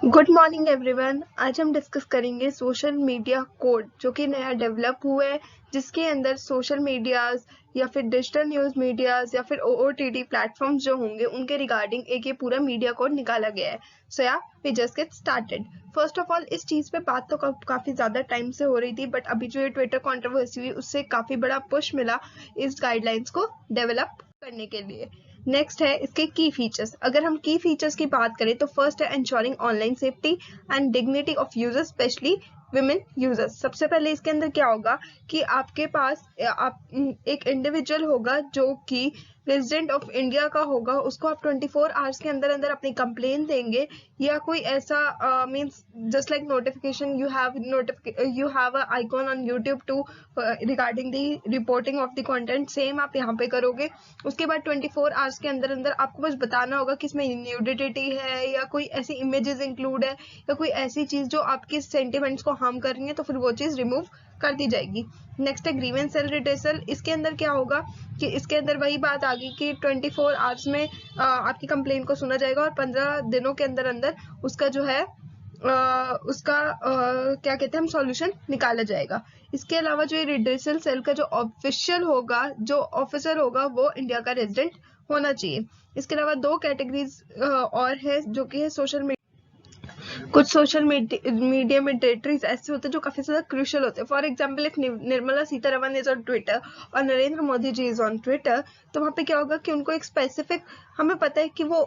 Good morning everyone. आज हम discuss करेंगे सोशल मीडिया कोड जो कि नया डेवलप हुआ है, जिसके अंदर सोशल मीडियाज या फिर डिजिटल न्यूज़ मीडियाज या फिर ओटीटी प्लेटफॉर्म्स जो होंगे उनके रिगार्डिंग एक ये पूरा मीडिया कोड निकाला गया है। So yeah we just get started. First of all, इस चीज़ पे बात तो काफ़ी ज़्यादा टाइम से हो रही थी, बट अभी जो ये ट्विटर कंट्रोवर्सी हुई उससे काफ़ी बड़ा पुश मिला इस गाइडलाइंस को डेवलप करने के लिए। नेक्स्ट है इसके की फीचर्स। अगर हम की फीचर्स की बात करें तो फर्स्ट है ensuring online safety and dignity of users, specially women users. सबसे पहले इसके अंदर क्या होगा कि आपके पास एक इंडिविजुअल होगा जो कि रेजिडेंट ऑफ इंडिया का होगा, उसको आप 24 आवर्स के अंदर अंदर अपनी कंप्लेन देंगे या कोई ऐसा means just like notification you have a icon on YouTube too regarding the reporting of the content, same आप यहाँ पे करोगे। उसके बाद 24 आवर्स के अंदर अंदर आपको बस बताना होगा कि इसमें न्यूडिटी है या कोई ऐसी इमेजेस इंक्लूड है या कोई ऐसी चीज जो आपके सेंटिमेंट्स को हार्म कर रही है, तो फिर वो चीज रिमूव कर दी जाएगी। नेक्स्ट है ग्रीवेंस सेल रिड्रेसल। इसके अंदर क्या होगा कि इसके अंदर वही बात आ गई कि 24 आवर्स में आपकी कंप्लेन को सुना जाएगा और 15 दिनों के अंदर अंदर उसका जो है क्या कहते हैं हम सॉल्यूशन निकाला जाएगा। इसके अलावा जो ये रिड्रेसल सेल का जो ऑफिशियल होगा, जो ऑफिसर होगा, वो इंडिया का रेजिडेंट होना चाहिए। इसके अलावा दो कैटेगरीज और है जो कि है सोशल मीडिया। कुछ सोशल मीडिया में टेरिटरीज ऐसे होते हैं जो काफी ज्यादा क्रूशियल होते हैं। For example, if Nirmala Sitharaman is on Twitter और Narendra Modi ji is on Twitter, तो वहां पे क्या होगा कि उनको एक स्पेसिफिक, हमें पता है कि वो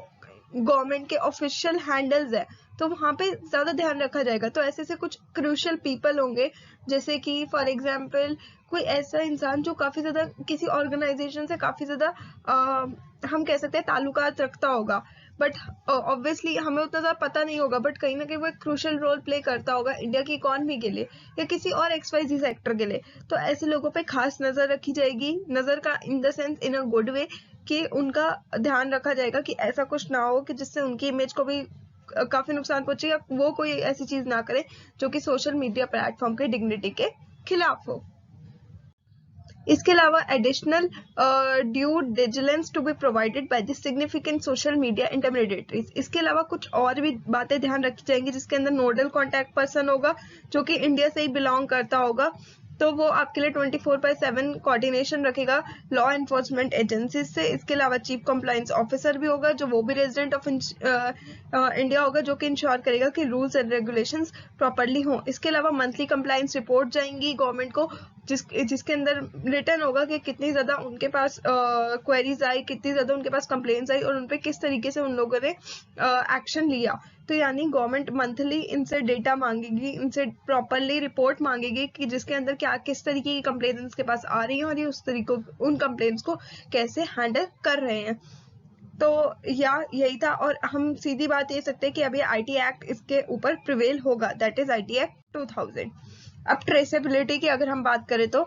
गवर्नमेंट के ऑफिशियल हैंडल्स है, तो वहां पे ज्यादा ध्यान रखा जाएगा। तो ऐसे से कुछ क्रूशियल पीपल होंगे, जैसे कि फॉर एग्जाम्पल कोई ऐसा इंसान जो काफी ज्यादा किसी ऑर्गेनाइजेशन से काफी ज्यादा हम कह सकते हैं ताल्लुकात रखता होगा, बट ऑब्वियसली हमें उतना ज्यादा पता नहीं होगा, बट कहीं ना कहीं वो एक क्रूशियल रोल प्ले करता होगा इंडिया की इकोनॉमी के लिए या किसी और XYZ सेक्टर के लिए। तो ऐसे लोगों पे खास नजर रखी जाएगी, नजर का in the sense in a good way, कि उनका ध्यान रखा जाएगा कि ऐसा कुछ ना हो कि जिससे उनकी इमेज को भी काफी नुकसान पहुंचे या वो कोई ऐसी चीज ना करे जो कि सोशल मीडिया प्लेटफॉर्म के डिग्निटी के खिलाफ हो। इसके अलावा additional due diligence to be provided by the significant social media intermediaries. इसके अलावा कुछ और भी बातें ध्यान रखी जाएंगी, जिसके अंदर नोडल कॉन्टैक्ट पर्सन होगा जो कि इंडिया से ही बिलोंग करता होगा, तो वो आपके लिए 24/7 कोऑर्डिनेशन रखेगा लॉ एनफोर्समेंट एजेंसी से। इसके अलावा चीफ कंप्लायंस ऑफिसर भी होगा जो वो भी रेजिडेंट ऑफ इंडिया होगा, जो कि इंश्योर करेगा कि रूल्स एंड रेगुलेशंस प्रॉपर्ली हों। इसके अलावा मंथली कंप्लायंस रिपोर्ट जाएंगी गवर्नमेंट को, जिसके अंदर रिटर्न होगा कि कितनी ज्यादा उनके पास क्वेरीज आई, कितनी ज्यादा उनके पास कंप्लेंट्स आई और उनपे किस तरीके से उन लोगों ने एक्शन लिया। तो यानी गवर्नमेंट मंथली इनसे डेटा मांगेगी, इनसे प्रॉपरली रिपोर्ट मांगेगी कि जिसके अंदर क्या किस तरीके की कंप्लेंट्स के पास आ रही हैं और ये उस तरीकों उन कंप्लेंट्स को कैसे हैंडल कर रहे हैं। तो यही था, और हम सीधी बात ये सकते हैं कि अभी IT एक्ट इसके ऊपर प्रिवेल होगा, दैट इज IT एक्ट 2000। अब ट्रेसेबिलिटी की अगर हम बात करें तो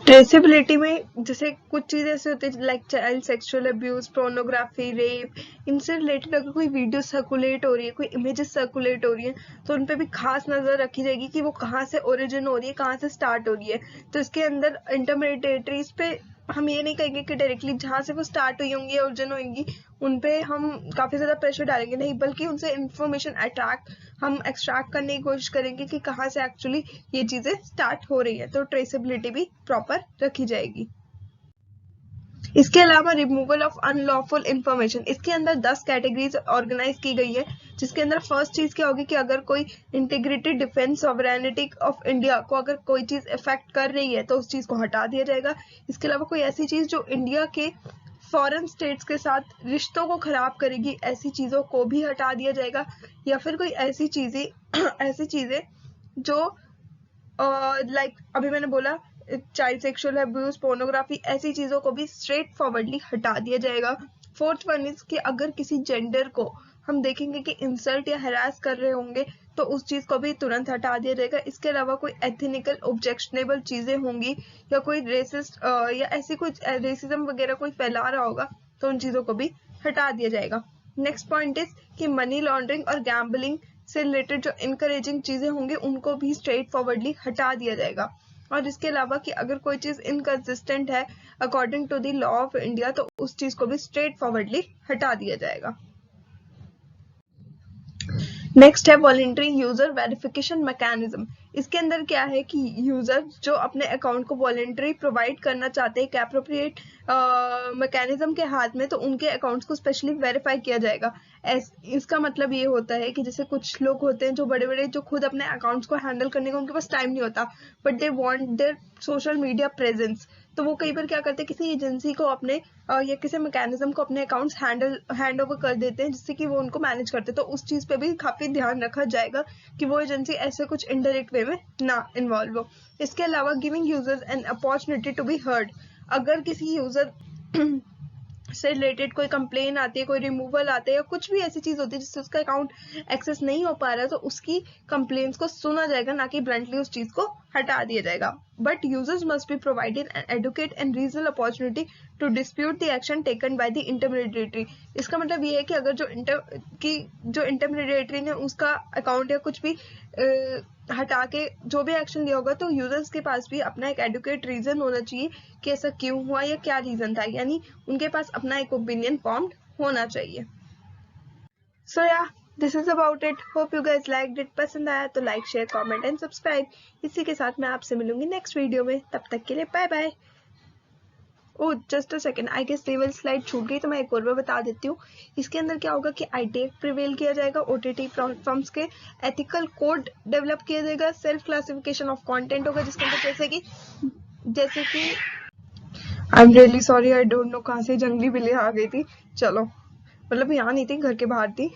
ट्रेसेबिलिटी में जैसे कुछ चीजें ऐसे होती है like child sexual abuse, pornography, rape, इनसे रिलेटेड अगर कोई वीडियो सर्कुलेट हो रही है, कोई इमेजेस सर्कुलेट हो रही है, तो उन पे भी खास नजर रखी जाएगी कि वो कहाँ से ओरिजिन हो रही है, कहाँ से स्टार्ट हो रही है। तो इसके अंदर इंटरमीडिएटरीज पे हम ये नहीं कहेंगे कि डायरेक्टली जहाँ से वो स्टार्ट हुई होंगी, ओरिजिन होंगी, उनपे हम काफी ज्यादा प्रेशर डालेंगे नहीं, बल्कि उनसे इंफॉर्मेशन हम एक्सट्रैक्ट करने की कोशिश करेंगे कि कहाँ से एक्चुअली ये चीजें स्टार्ट हो रही है। तो ट्रेसेबिलिटी भी प्रॉपर रखी जाएगी। इसके अलावा रिमूवल ऑफ अनलॉफुल इंफॉर्मेशन, इसके अंदर 10 कैटेगरीज ऑर्गेनाइज की गई है, जिसके अंदर फर्स्ट चीज क्या होगी कि अगर कोई integrity, defence, sovereignty of India को अगर कोई चीज इफेक्ट कर रही है तो उस चीज को हटा दिया जाएगा। इसके अलावा कोई ऐसी चीज जो इंडिया के फॉरेन स्टेट्स के साथ रिश्तों को खराब करेगी, ऐसी चीजों को भी हटा दिया जाएगा। या फिर कोई ऐसी चीजें ऐसी चीजें जो लाइक अभी मैंने बोला चाइल्ड सेक्सुअल अब्यूज, पोर्नोग्राफी, ऐसी चीजों को भी स्ट्रेट फॉरवर्डली हटा दिया जाएगा। फोर्थ वन इज कि अगर किसी जेंडर को हम देखेंगे कि इंसल्ट या हरास कर रहे होंगे तो उस चीज को भी तुरंत हटा दिया जाएगा। इसके अलावा कोई एथिनिकल ऑब्जेक्शनेबल चीजें होंगी या कोई रेसिस्ट या ऐसी कुछ रेसिज्म वगैरह कोई फैला रहा होगा तो उन चीजों को भी हटा दिया जाएगा। नेक्स्ट पॉइंट इज कि मनी लॉन्ड्रिंग और गैम्बलिंग से रिलेटेड जो इनकरेजिंग चीजें होंगी उनको भी स्ट्रेट फॉरवर्डली हटा दिया जाएगा। और इसके अलावा कि अगर कोई चीज इनकंसिस्टेंट है according to the law of India तो उस चीज को भी स्ट्रेट फॉरवर्डली हटा दिया जाएगा। नेक्स्ट है वॉलंटरी यूजर वेरिफिकेशन मैकेनिज्म। इसके अंदर क्या है कि यूजर जो अपने अकाउंट को वॉलंटरी प्रोवाइड करना चाहते हैं एक एप्रोप्रिएट मैकेनिज्म के हाथ में, तो उनके अकाउंट्स को स्पेशली वेरीफाई किया जाएगा। इसका मतलब ये होता है कि जैसे कुछ लोग होते हैं जो बड़े बड़े जो खुद अपने अकाउंट्स को हैंडल करने का उनके पास टाइम नहीं होता, but they want their social media presence, तो वो कई बार क्या करते हैं किसी एजेंसी को अपने या किसी मैकेनिज्म को अपने अकाउंट्स हैंड ओवर कर देते हैं जिससे कि वो उनको मैनेज करते हैं। तो उस चीज पे भी काफी ध्यान रखा जाएगा कि वो एजेंसी ऐसे कुछ इनडायरेक्ट वे में ना इन्वॉल्व हो। इसके अलावा giving users an opportunity to be heard. अगर किसी यूजर से रिलेटेड कोई कंप्लेन आती है, कोई रिमूवल आते हैं या कुछ भी ऐसी चीज होती है जिससे उसका अकाउंट एक्सेस नहीं हो पा रहा है, तो उसकी कंप्लेन्स को सुना जाएगा, ना कि ब्लंटली उस चीज को हटा दिया जाएगा। But users must be provided an adequate and reasoned opportunity to dispute the action taken by the intermediary. इसका मतलब ये है कि अगर जो इंटरमीडिएटरी ने उसका अकाउंट या कुछ भी हटा के जो भी एक्शन लिया होगा, तो यूजर्स के पास भी अपना एक एडुकेट रीजन होना चाहिए कि ऐसा क्यों हुआ या क्या रीजन था, यानी उनके पास अपना एक ओपिनियन फॉर्म्ड होना चाहिए। सो या this is about it, hope you guys liked it. पसंद आया तो like share comment and subscribe. इसी के साथ मैं आपसे मिलूंगी नेक्स्ट वीडियो में, तब तक के लिए bye bye. Oh just a second, I guess level slide छूट गई, तो मैं एक और बार बता देती हूँ। इसके अंदर क्या होगा कि ITAC प्रिवेल किया जाएगा, OTT प्लेटफॉर्म्स के एथिकल कोड डेवलप किया जाएगा, सेल्फ क्लासिफिकेशन ऑफ कंटेंट होगा जिसके अंदर जैसे कि I am really sorry, I don't know कहाँ से जंगली बिल्ली आ गई थी, चलो मतलब यहाँ नहीं थी, घर के बाहर थी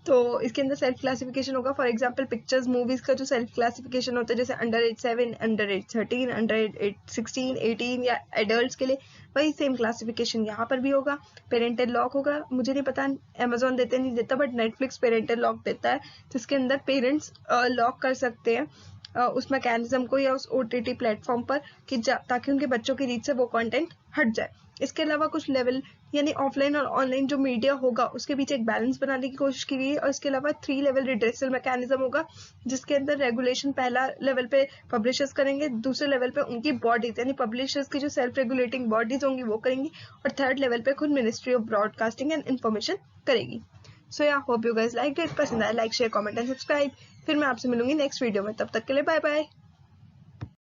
तो इसके अंदर सेल्फ क्लासिफिकेशन होगा। फॉर एग्जांपल पिक्चर्स मूवीज का जो सेल्फ क्लासिफिकेशन होता है, जैसे under as 7, under as 13, under as 16, 18 या एडल्ट्स के लिए, वही सेम क्लासिफिकेशन यहाँ पर भी होगा। पेरेंटल लॉक होगा, मुझे नहीं पता अमेजोन देते नहीं देता, बट नेटफ्लिक्स पेरेंटल लॉक देता है, जिसके अंदर पेरेंट्स लॉक कर सकते हैं उस मैकेनिज्म को या उस OTT प्लेटफॉर्म पर कि ताकि उनके बच्चों की रीच से वो कंटेंट हट जाए। इसके अलावा कुछ लेवल यानी ऑफलाइन और ऑनलाइन जो मीडिया होगा उसके बीच एक बैलेंस बनाने की कोशिश की गई है। और इसके अलावा 3 लेवल रिड्रेसल मैकेनिज्म होगा, जिसके अंदर रेगुलेशन पहला लेवल पे पब्लिशर्स करेंगे, दूसरे लेवल पे उनकी बॉडीज यानी पब्लिशर्स की जो सेल्फ रेगुलेटिंग बॉडीज होंगी वो करेंगी, और थर्ड लेवल पे खुद ministry of broadcasting and information करेगी। सो या hope you guys like it, पसंद आया like share comment and subscribe. फिर मैं आपसे मिलूंगी नेक्स्ट वीडियो में, तब तक के लिए बाय बाय।